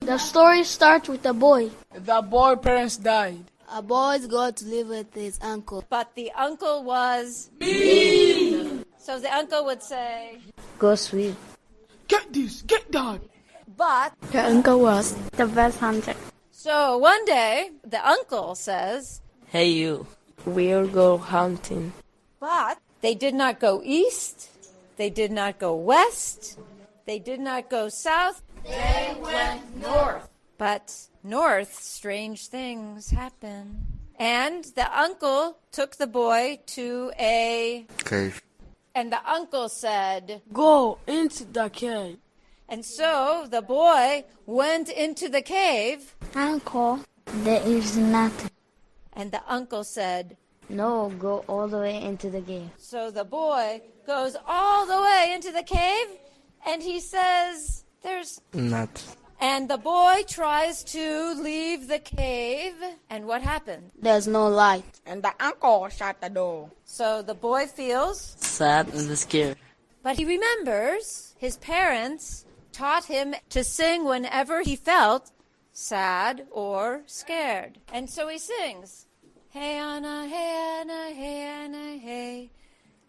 The story starts with a boy. The boy's parents died. A boy got to live with his uncle. But the uncle was mean. So the uncle would say, Go swim. Get this, get that. But The uncle was the best hunter. so one day the uncle says, Hey you. We'll go hunting. but they did not go east, they did not go west, they did not go south, they went north. But north, strange things happen. And the uncle took the boy to a Cave. and the uncle said, Go into the cave. and so the boy went into the cave, Uncle, there is nothing. and the uncle said, No, go all the way into the cave. so the boy goes all the way into the cave, and he says, there's... Not. And the boy tries to leave the cave, and what happened? There's no light. And the uncle shut the door. So the boy feels, Sad and scared. but he remembers his parents taught him to sing whenever he felt sad or scared. And so he sings, Hey Anna, hey Anna, hey Anna, hey.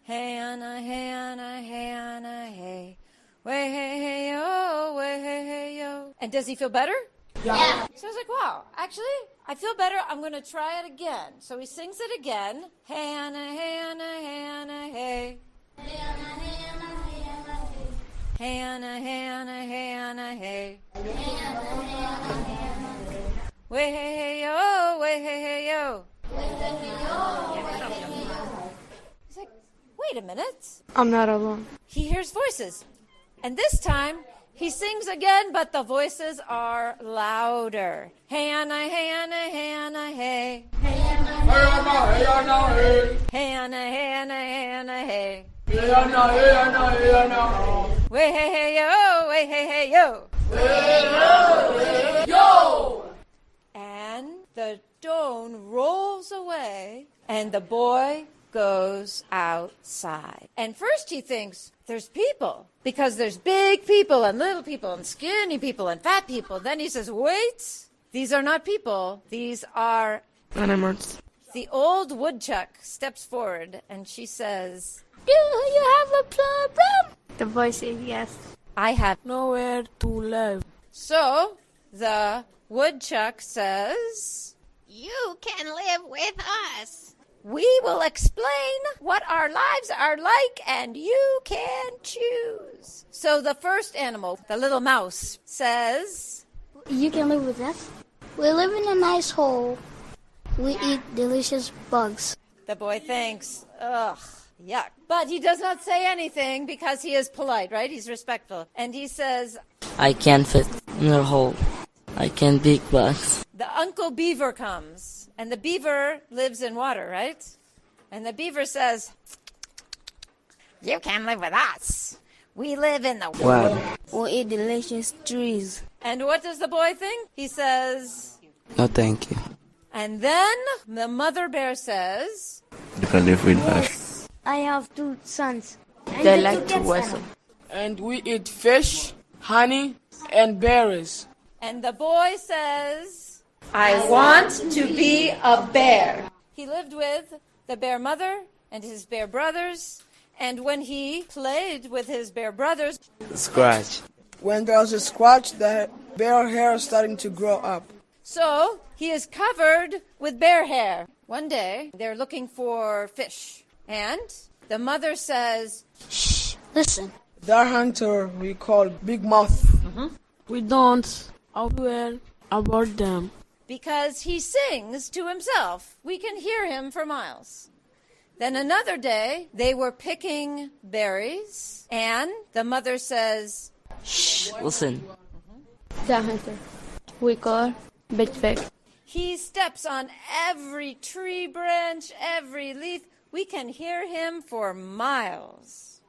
Hey Anna, hey Anna, hey Anna, hey. Way hey hey yo, way hey hey yo. And does he feel better? Yeah. So I was like, wow, actually, I feel better. I'm going to try it again. So he sings it again. Hey Anna, hey Anna, hey Anna, hey. Hey Anna, hey Anna, hey Anna, hey. Hey Anna, hey Anna, hey Anna, hey. Way hey hey yo, way hey hey yo. He's like, wait a minute. I'm not alone. He hears voices. And this time, he sings again, but the voices are louder. Hey Anna, hey Anna, hey Anna, hey. Hey Anna, hey Anna, hey. Hey Anna, hey Anna, hey Anna, hey. Hey Anna, hey Anna, hey Anna. Way hey hey yo, way hey hey yo. Hey yo. And the stone rolls away, and the boy goes outside. And first he thinks there's people, because there's big people and little people and skinny people and fat people. Then he says, wait, these are not people. These are Animals. The old woodchuck steps forward and she says, Do you have a problem? The boy said yes. I have. Nowhere to live. So the woodchuck says, You can live with us. We will explain what our lives are like, and you can choose. So the first animal, the little mouse, says, You can live with us. We live in a nice hole. We eat delicious bugs. The boy thinks, ugh, yuck. But he does not say anything because he is polite, right? He's respectful. And he says, I can't fit in your hole. I can big bugs. the Uncle Beaver comes. And the beaver lives in water, right? And the beaver says, You can live with us. We live in the Wow. We eat delicious trees. And what does the boy think? He says, No thank you. and then the mother bear says, You can live with us. I have 2 sons. They like to wrestle. And we eat fish, honey, and berries. and the boy says, I want to be a bear. He lived with the bear mother and his bear brothers. And when he played with his bear brothers, Scratch. When there's a scratch, the bear hair is starting to grow up. so he is covered with bear hair. One day, they're looking for fish. And the mother says, Shh, listen. The hunter we call Big Mouth. We don't aware about them. because he sings to himself. We can hear him for miles. Then another day, they were picking berries, and the mother says, Shh, listen. The hunter. We call Bitchback. he steps on every tree branch, every leaf. We can hear him for miles.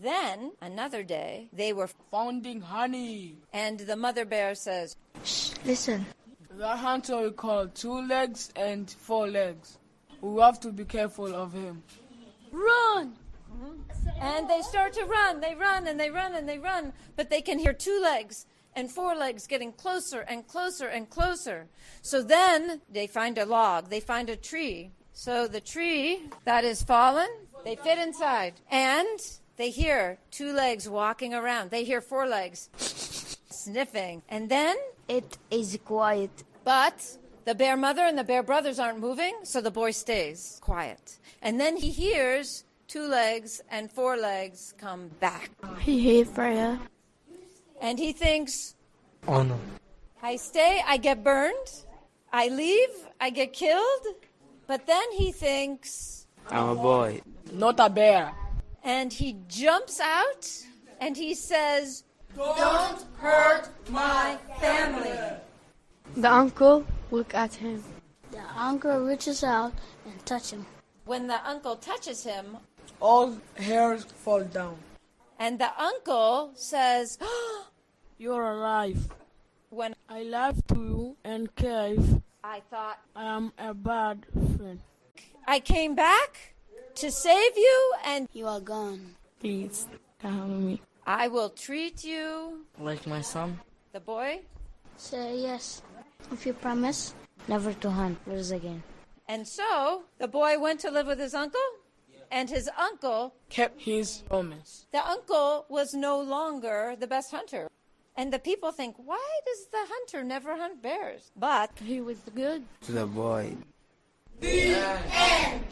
Then, another day, they were Finding honey. and the mother bear says, Shh, listen. The hunter we call 2 legs and 4 legs. We have to be careful of him. Run! And they start to run. They run and they run and they run. But they can hear 2 legs and four legs getting closer and closer and closer. So then they find a log, they find a tree. So the tree that is fallen, they fit inside. And they hear two legs walking around. They hear four legs sniffing. And then It is quiet. but the bear mother and the bear brothers aren't moving, so the boy stays quiet. And then he hears two legs and four legs come back. He hate fire. And he thinks, Oh no. I stay, I get burned. I leave, I get killed. But then he thinks, I'm a boy. Not a bear. and he jumps out and he says, "Don't hurt my family." The uncle look at him. The uncle reaches out and touches him. When the uncle touches him, All hairs fall down. and the uncle says, You're alive. when I lied to you and cave. I thought, I am a bad friend. I came back to save you, and You are gone. Please, help me. I will treat you, Like my son? the boy. Say yes. If you promise. Never to hunt birds again. And so the boy went to live with his uncle, and his uncle, Kept his promise. the uncle was no longer the best hunter. And the people think, why does the hunter never hunt bears? But He was good. To the boy. end.